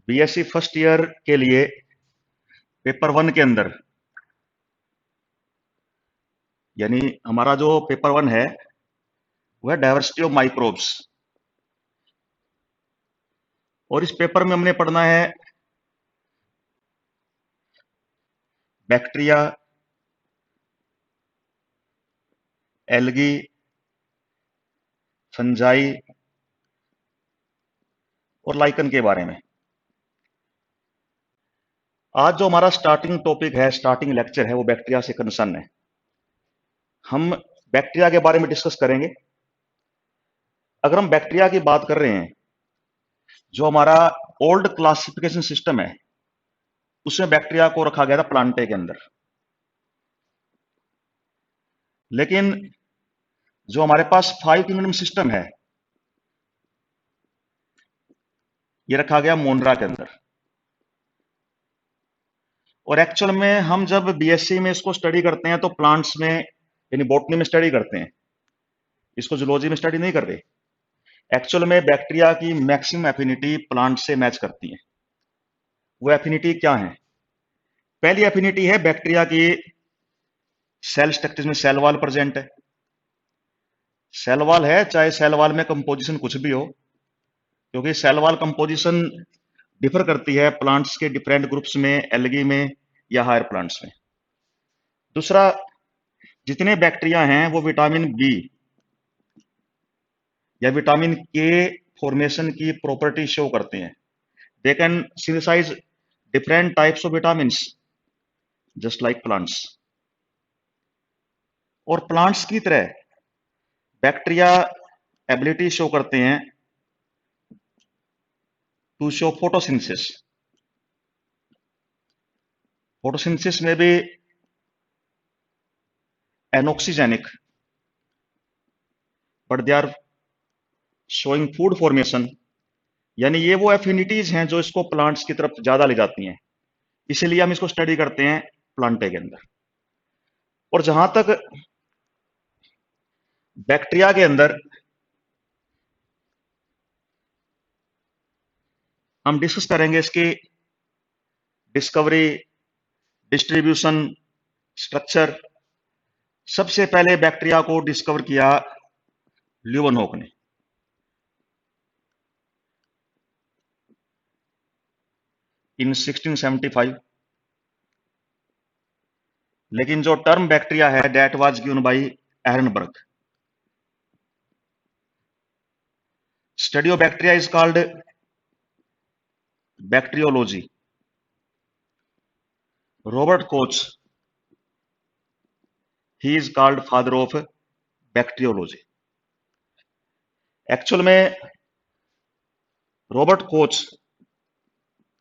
BSc first year के लिए paper 1 के अंदर, यानी हमारा जो पेपर 1 है वह डायवर्सिटी ऑफ माइक्रोब्स। और इस पेपर में हमने पढ़ना है बैक्टीरिया, एल्गी, फंजाई और लाइकन के बारे में। आज जो हमारा स्टार्टिंग टॉपिक है, स्टार्टिंग लेक्चर है, वो बैक्टीरिया से कंसर्न है। हम बैक्टीरिया के बारे में डिस्कस करेंगे। अगर हम बैक्टीरिया की बात कर रहे हैं, जो हमारा ओल्ड क्लासिफिकेशन सिस्टम है उसमें बैक्टीरिया को रखा गया था प्लांटे के अंदर। लेकिन जो हमारे पास 5 किंगडम सिस्टम है ये रखा गया मोनरा के अंदर। और एक्चुअल में हम जब बीएससी में इसको स्टडी करते हैं तो प्लांट्स में यानी बॉटनी में स्टडी करते हैं, इसको जूलॉजी में स्टडी नहीं करते। एक्चुअल में बैक्टीरिया की मैक्सिमम एफिनिटी प्लांट से मैच करती है। वो एफिनिटी क्या है? पहली एफिनिटी है बैक्टीरिया की सेल स्ट्रक्चर में सेल वॉल प्रेजेंट है। सेल वॉल है, चाहे सेल वॉल में कंपोजिशन कुछ भी हो, क्योंकि सेल वॉल कंपोजिशन डिफर करती है प्लांट्स के डिफरेंट ग्रुप्स में, एल्गी में या हायर प्लांट्स में। दूसरा, जितने बैक्टीरिया हैं वो विटामिन बी या विटामिन के फॉर्मेशन की प्रॉपर्टी शो करते हैं। They can synthesize different types of vitamins just like plants. और प्लांट्स की तरह बैक्टीरिया एबिलिटी शो करते हैं टू शो फोटोसिंथेसिस। फोटोसिंथेसिस में भी anoxygenic, but they are showing food formation, यानी ये वो एफिनिटीज हैं जो इसको प्लांट्स की तरफ ज्यादा ले जाती हैं। इसलिए हम इसको स्टडी करते हैं प्लांटे के अंदर। और जहां तक बैक्टीरिया के अंदर हम डिस्कस करेंगे इसकी डिस्कवरी, डिस्ट्रीब्यूशन, स्ट्रक्चर। सबसे पहले बैक्टीरिया को डिस्कवर किया ल्यूवेनहॉक ने। इन 1675। लेकिन जो टर्म बैक्टीरिया है that was given by Ehrenberg. Study of bacteria is called bacteriology. Robert Koch, he is called father of bacteriology. Actual में Robert Koch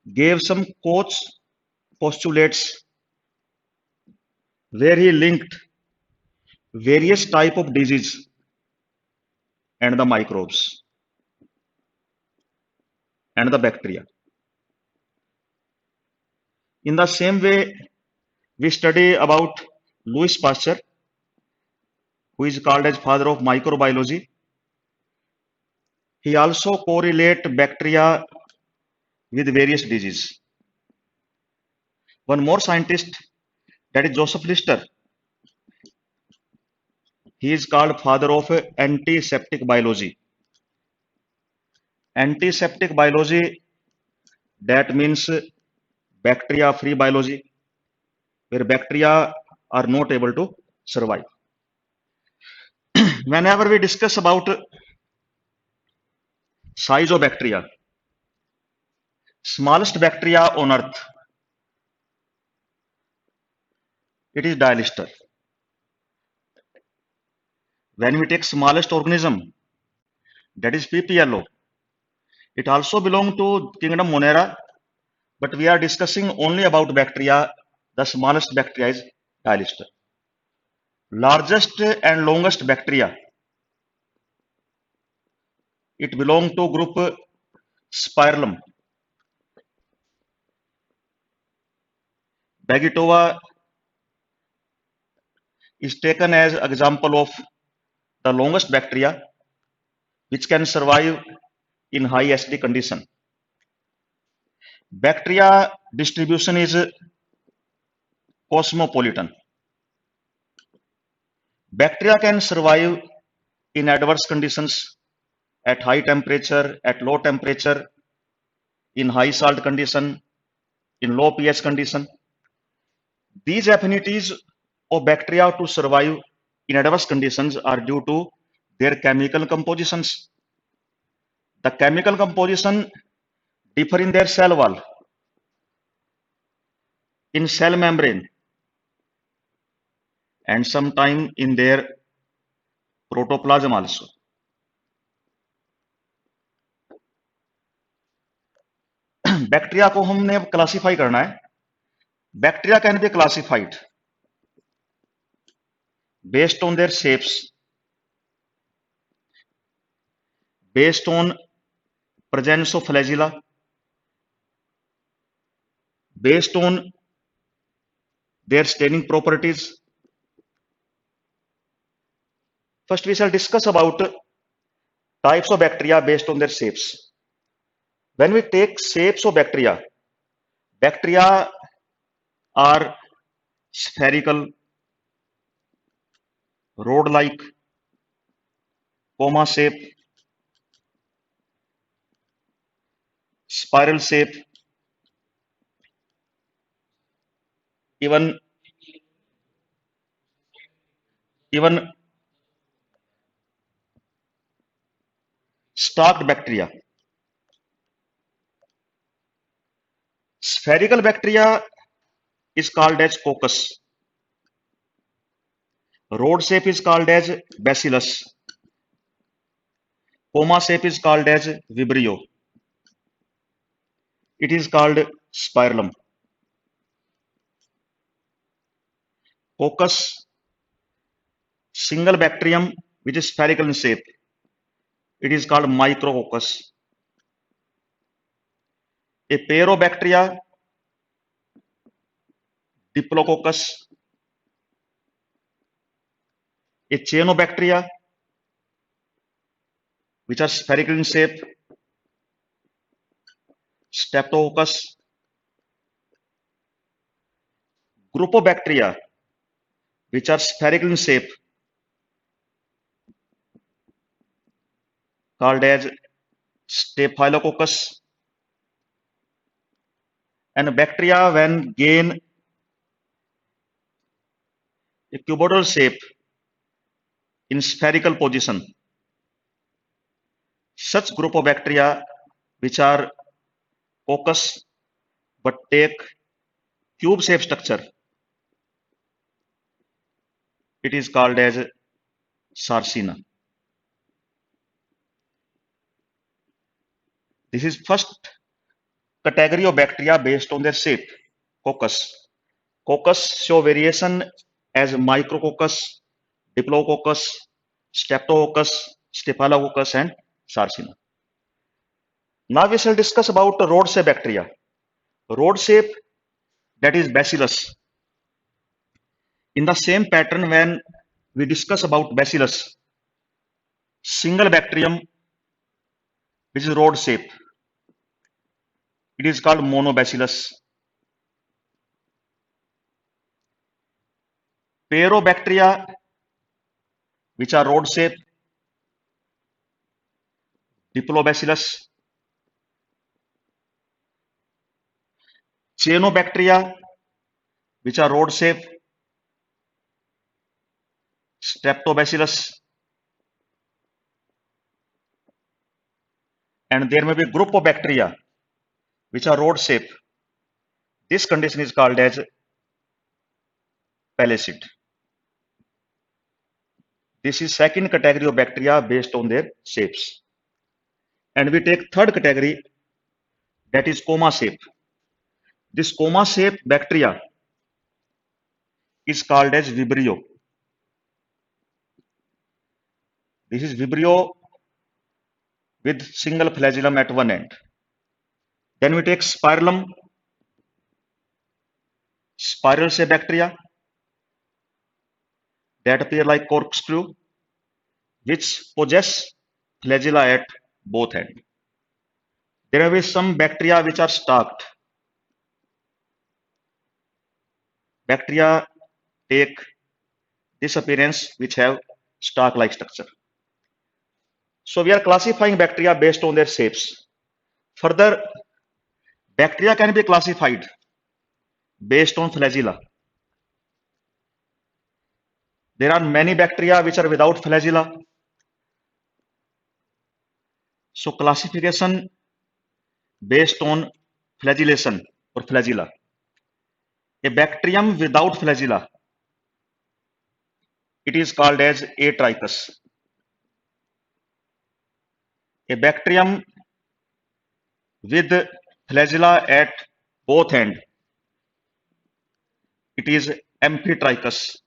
gave some Koch postulates where he linked various type of disease and the microbes and the bacteria. In the same way, we study about Louis Pasteur, who is called as father of microbiology. He also correlate bacteria with various disease. One more scientist, that is Joseph Lister. He is called father of antiseptic biology. Antiseptic biology, that means bacteria free biology, where bacteria are not able to survive. Whenever we discuss about size of bacteria, smallest bacteria on earth, it is Dialister. When we take smallest organism, that is PPLO, it also belongs to kingdom Monera, but we are discussing only about bacteria. The smallest bacteria is Dialister. Largest and longest bacteria, it belongs to group Spirillum. Bagitova is taken as example of the longest bacteria which can survive in high acidity condition. Bacteria distribution is cosmopolitan. Bacteria can survive in adverse conditions at high temperature, at low temperature, in high salt condition, in low pH condition. These affinities of bacteria to survive in adverse conditions are due to their chemical compositions. The chemical composition differ in their cell wall, in cell membrane, and sometime in their protoplasm also. Bacteria को हमने अब classify करना है. Bacteria can be classified based on their shapes, based on presence of flagella, based on their staining properties. First we shall discuss about types of bacteria based on their shapes. When we take shapes of bacteria, bacteria are spherical, rod-like, comma shape, spiral shape, even stalked bacteria. Spherical bacteria is called as coccus. Rod shape is called as bacillus. Comma shape is called as vibrio. It is called spirillum. Coccus, single bacterium which is spherical in shape. It is called micrococcus. A pair of bacteria, Diplococcus. A chain of bacteria which are spherical in shape, Streptococcus. Group of bacteria which are spherical in shape called as Staphylococcus. And bacteria when gain a cuboidal shape in spherical position, such group of bacteria which are coccus but take cube shape structure, it is called as Sarcina. This is first category of bacteria based on their shape, coccus. Coccus show variation as micrococcus, diplococcus, streptococcus, staphylococcus and Sarcina. Now we shall discuss about the rod shape bacteria. Rod shape, that is bacillus. In the same pattern when we discuss about bacillus, single bacterium which is rod shape, it is called monobacillus. Pair of bacteria which are rod shape, Diplobacillus. Chain of bacteria which are rod shape, Streptobacillus. And there may be group of bacteria which are rod shape. This condition is called as pellicid. This is second category of bacteria based on their shapes. And we take third category, that is comma shape. This comma shape bacteria is called as vibrio. This is vibrio with single flagellum at one end. Then we take spirillum, spiral shape bacteria that appear like corkscrew, which possess flagella at both ends. There may be some bacteria which are stalked. bacteria take this appearance which have stalk-like structure. So we are classifying bacteria based on their shapes. Further, bacteria can be classified based on flagella. There are many bacteria which are without flagella. So classification based on flagellation or flagella. A bacterium without flagella, it is called as Atrichus. A bacterium with flagella at both ends, it is Amphitrichus.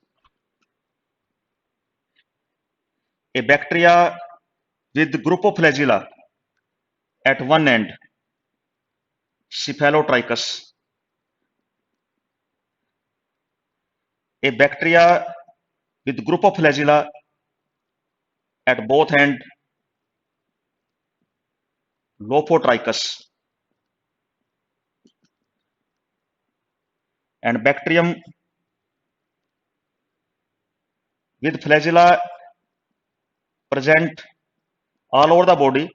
A bacteria with group of flagella at one end, Cephalotrichus. A bacteria with group of flagella at both ends, Lophotrichus. And bacterium with flagella present all over the body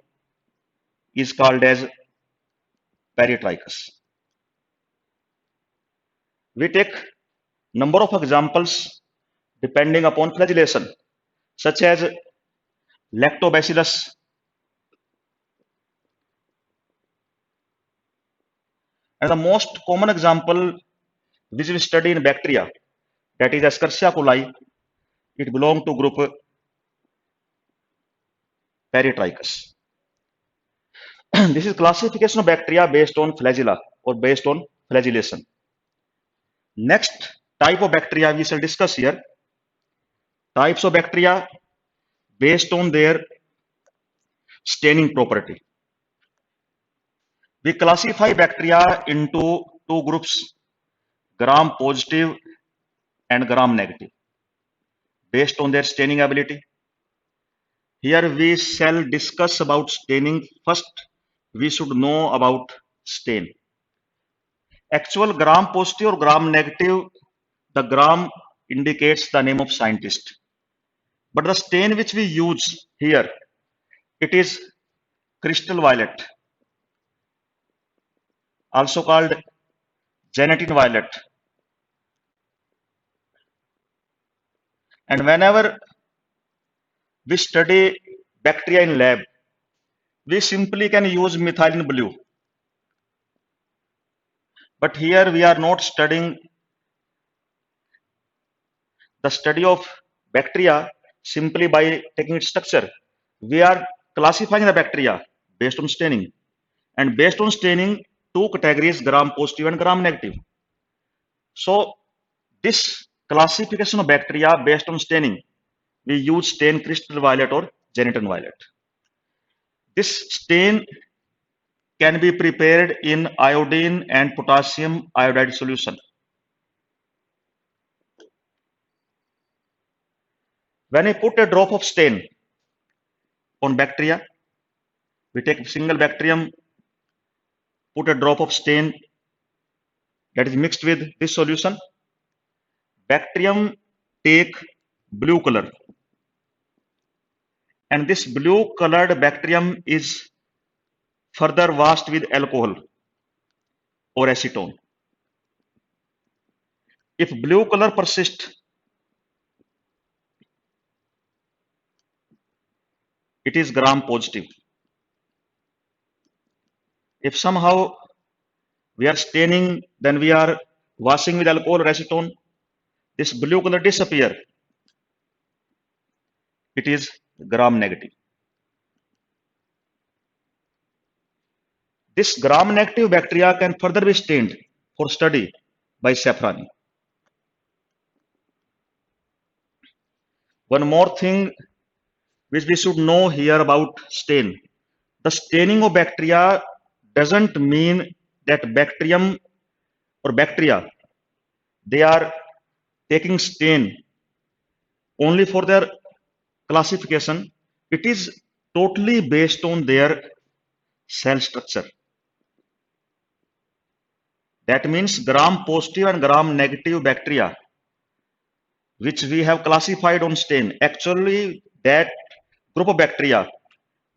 is called as Peritrichus. We take number of examples depending upon flagellation, such as Lactobacillus, and the most common example which we study in bacteria, that is Escherichia coli. It belongs to group Peritrichus. This is classification of bacteria based on flagella or based on flagellation. Next type of bacteria we shall discuss here. Types of bacteria based on their staining property. We classify bacteria into two groups, gram positive and gram negative, based on their staining ability. Here we shall discuss about staining. First, we should know about stain. Actual gram positive or gram negative, the gram indicates the name of scientist. But the stain which we use here, it is crystal violet, also called Janitin violet. And whenever we study bacteria in lab, we simply can use methylene blue. But here we are not studying the study of bacteria simply by taking its structure. We are classifying the bacteria based on staining. And based on staining, two categories, gram positive and gram negative. So this classification of bacteria based on staining, we use stain crystal violet or Janitin violet. This stain can be prepared in iodine and potassium iodide solution. When I put a drop of stain on bacteria, we take a single bacterium, put a drop of stain that is mixed with this solution. Bacterium take blue color, and this blue colored bacterium is further washed with alcohol or acetone. If blue color persists, it is gram positive. If somehow we are staining, then we are washing with alcohol or acetone, this blue color disappear, it is gram negative. This gram negative bacteria can further be stained for study by Safrani. One more thing which we should know here about stain. The staining of bacteria doesn't mean that bacterium or bacteria, they are taking stain only for their classification. It is totally based on their cell structure. That means gram positive and gram negative bacteria, which we have classified on stain. Actually, that group of bacteria,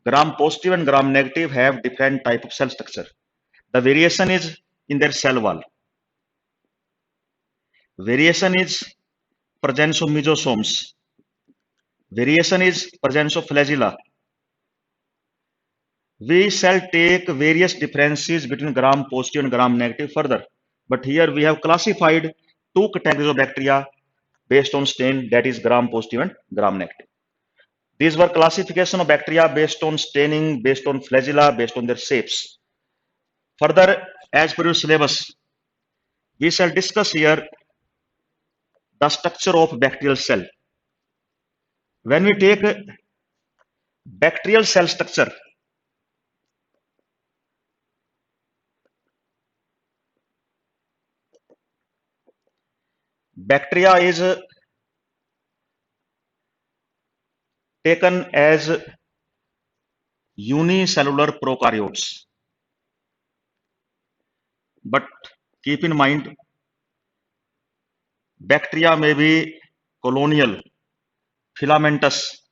gram positive and gram negative, have different type of cell structure. The variation is in their cell wall. Variation is presence of mesosomes. Variation is presence of flagella. We shall take various differences between gram positive and gram negative further. But here we have classified two categories of bacteria based on stain, that is gram positive and gram negative. These were classification of bacteria based on staining, based on flagella, based on their shapes. Further, as per your syllabus, we shall discuss here the structure of bacterial cell. When we take bacterial cell structure, bacteria is taken as unicellular prokaryotes. But keep in mind, bacteria may be colonial, filamentous.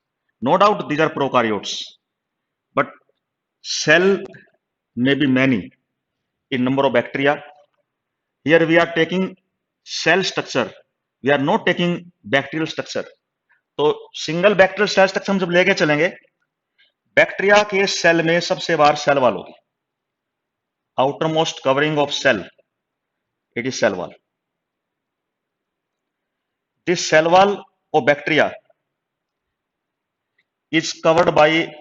No doubt these are prokaryotes. But cell may be many in number of bacteria. Here we are taking cell structure. We are not taking bacterial structure. तो single bacterial cell structure हम जब लेके चलेंगे, bacteria के cell में सबसे बाहर cell wall होगी. Outermost covering of cell, it is cell wall. This cell wall of bacteria is covered by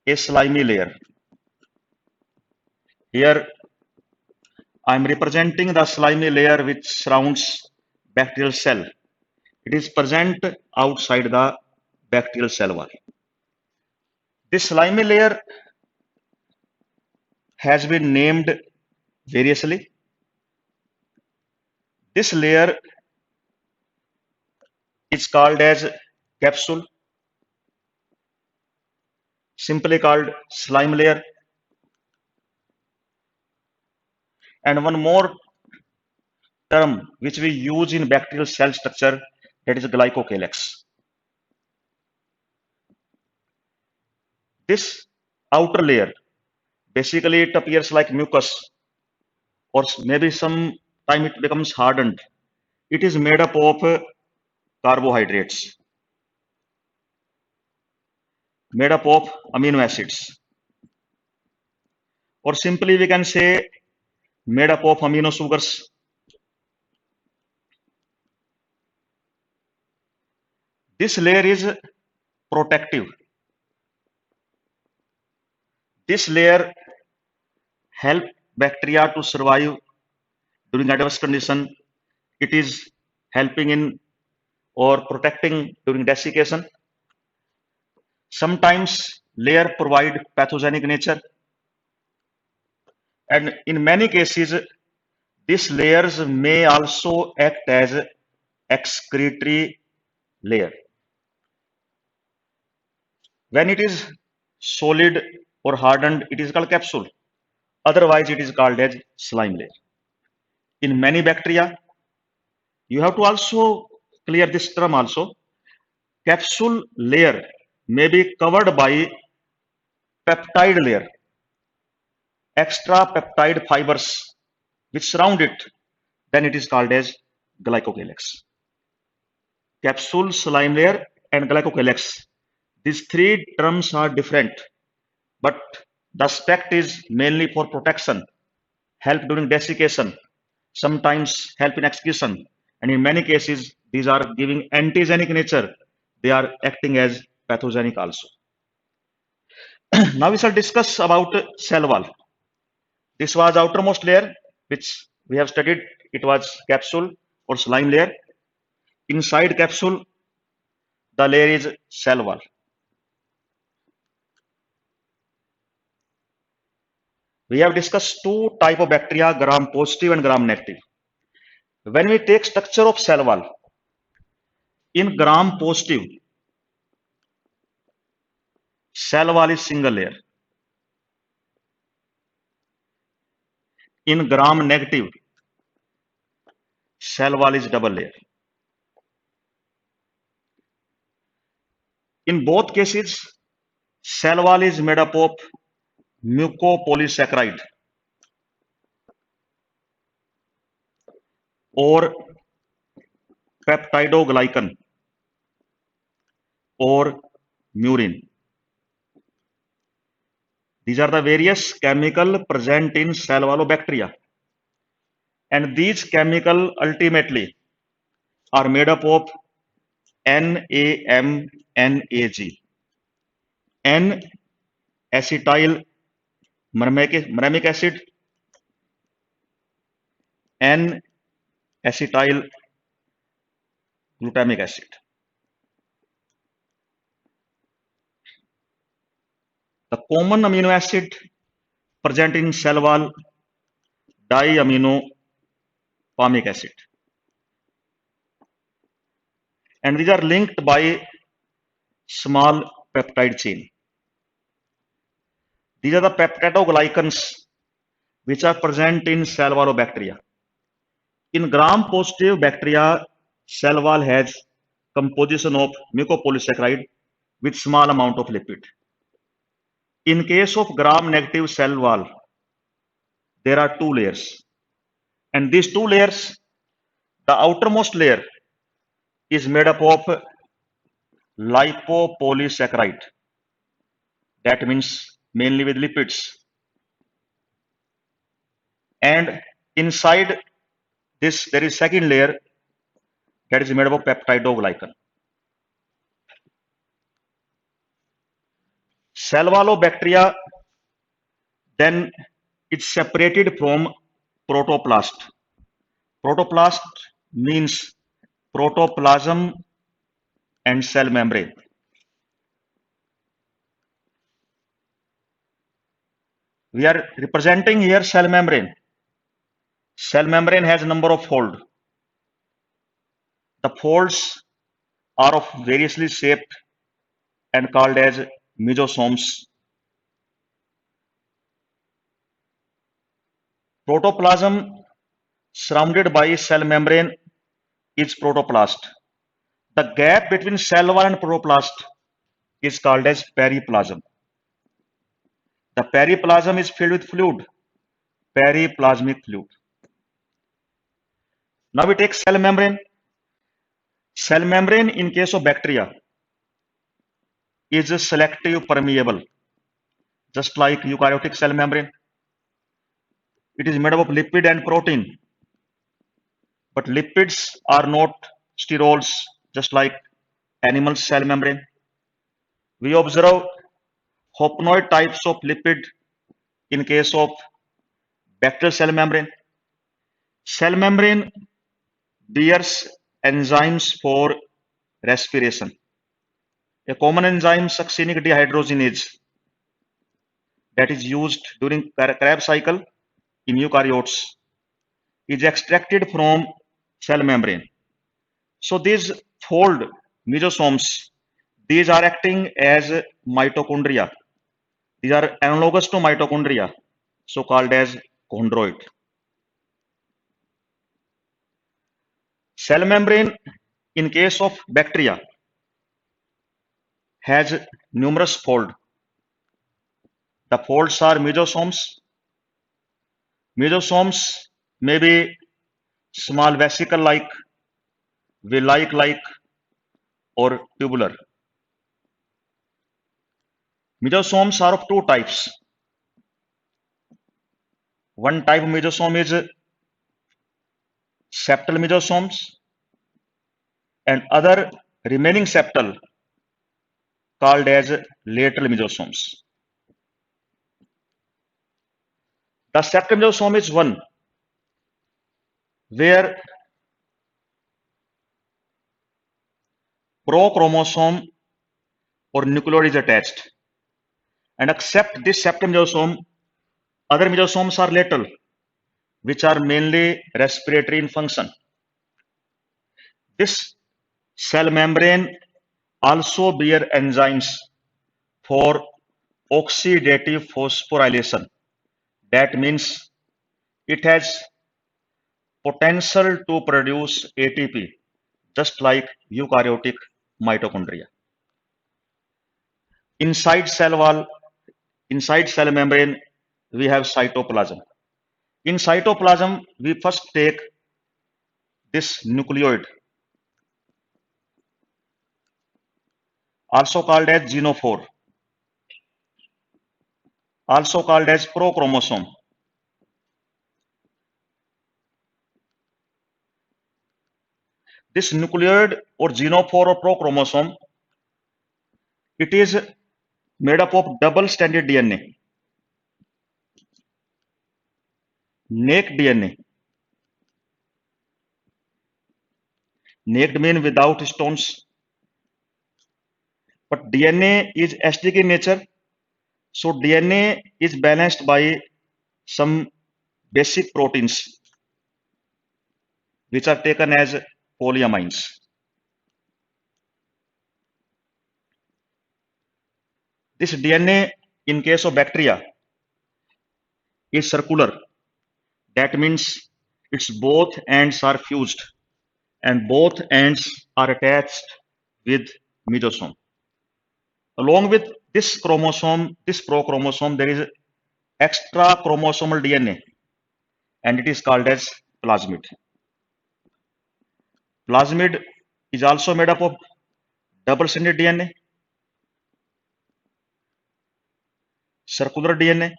a slimy layer. Here I am representing the slimy layer which surrounds bacterial cell. It is present outside the bacterial cell wall. This slimy layer has been named variously. This layer is called as capsule, simply called slime layer. And one more term which we use in bacterial cell structure, that is glycocalyx. This outer layer, basically it appears like mucus, or maybe some time it becomes hardened. It is made up of carbohydrates, made up of amino acids, or simply we can say made up of amino sugars. This layer is protective. This layer helps bacteria to survive during adverse condition. It is helping in or protecting during desiccation. Sometimes layer provide pathogenic nature, and in many cases these layers may also act as excretory layer. When it is solid or hardened, it is called capsule. Otherwise, it is called as slime layer. In many bacteria, you have to also clear this term also. Capsule layer may be covered by peptide layer, extra peptide fibers which surround it. Then it is called as glycocalyx. Capsule, slime layer, and glycocalyx. These three terms are different, but the aspect is mainly for protection, help during desiccation, sometimes help in excretion, and in many cases these are giving antigenic nature. They are acting as pathogenic also. Now we shall discuss about cell wall. This was outermost layer which we have studied. It was capsule or slime layer. Inside capsule, the layer is cell wall. We have discussed two type of bacteria, gram positive and gram negative. When we take structure of cell wall, in gram positive, cell wall is single layer. in gram negative, cell wall is double layer. In both cases, cell wall is made up of mucopolysaccharide or peptidoglycan or murin. These are the various chemicals present in cell wall of bacteria, and these chemicals ultimately are made up of NAMNAG, N-acetyl muramic acid, N-acetyl glutamic acid. The common amino acid present in cell wall, diaminopalmic acid, and these are linked by small peptide chain. These are the peptidoglycans which are present in cell wall of bacteria. In gram-positive bacteria, cell wall has composition of mucopolysaccharide with small amount of lipid. In case of gram-negative cell wall, there are two layers, and these two layers, the outermost layer is made up of lipopolysaccharide. That means mainly with lipids. And inside this, there is second layer that is made up of peptidoglycan. Cell wall of bacteria, then it's separated from protoplast. Protoplast means protoplasm and cell membrane. We are representing here cell membrane. Cell membrane has a number of folds. The folds are of variously shaped and called as mesosomes. Protoplasm surrounded by cell membrane is protoplast. The gap between cell wall and protoplast is called as periplasm. The periplasm is filled with fluid, periplasmic fluid. Now we take cell membrane. Cell membrane in case of bacteria is selective permeable, just like eukaryotic cell membrane. It is made up of lipid and protein, but lipids are not sterols, just like animal cell membrane. We observe hopnoid types of lipid in case of bacterial cell membrane. Cell membrane bears enzymes for respiration. A common enzyme, succinic dehydrogenase, that is used during Krebs cycle in eukaryotes, is extracted from cell membrane. So these fold mesosomes, these are acting as mitochondria. These are analogous to mitochondria, so called as chondroid. Cell membrane in case of bacteria has numerous folds. The folds are mesosomes. Mesosomes may be small vesicle-like, villi-like, or tubular. Mesosomes are of two types. One type of mesosome is septal mesosomes, and other remaining septal called as lateral mesosomes. The septal mesosome is one where prochromosome or nucleolus is attached, and except this septal mesosome, other mesosomes are lateral, which are mainly respiratory in function. This cell membrane also bear enzymes for oxidative phosphorylation. That means It has potential to produce ATP, just like eukaryotic mitochondria. Inside cell wall, inside cell membrane, we have cytoplasm. In cytoplasm, we first take this nucleoid, also called as genophore, also called as prochromosome. This nucleoid or genophore or prochromosome, it is made up of double-stranded DNA, naked DNA. Naked means without stones, but DNA is acidic in nature, so DNA is balanced by some basic proteins which are taken as polyamines. This DNA in case of bacteria is circular. That means its both ends are fused and both ends are attached with mesosome. Along with this chromosome, this prochromosome, there is extra chromosomal DNA and it is called as plasmid. Plasmid is also made up of double-stranded DNA, circular DNA.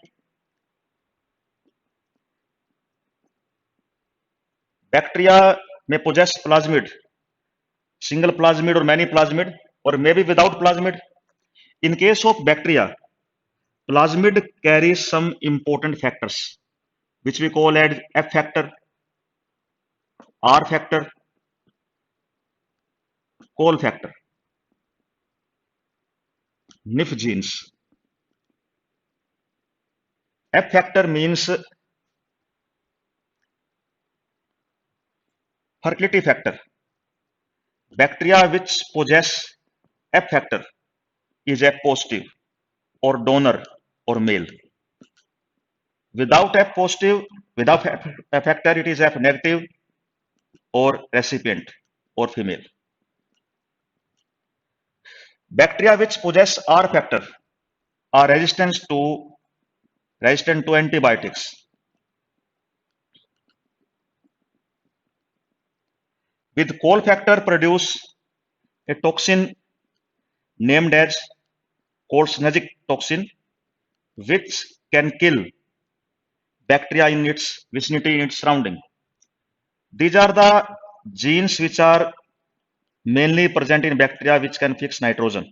Bacteria may possess plasmid, single plasmid or many plasmid, or maybe without plasmid. In case of bacteria, plasmid carries some important factors, which we call as F factor, R factor, Cole factor, NIF genes. F factor means fertility factor. Bacteria which possess F factor is F positive or donor or male. Without F positive, without F factor, it is F negative or recipient or female. Bacteria which possess R factor are resistant to antibiotics. With Cole factor produce a toxin named as cholesynergic toxin, which can kill bacteria in its vicinity, in its surrounding. These are the genes which are mainly present in bacteria which can fix nitrogen.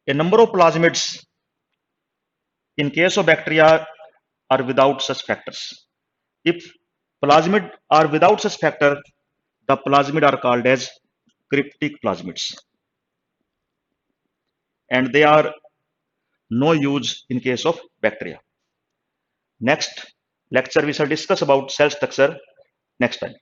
A number of plasmids in case of bacteria are without such factors. If plasmid are without such factor, the plasmid are called as cryptic plasmids. And they are no use in case of bacteria. Next lecture we shall discuss about cell structure next time.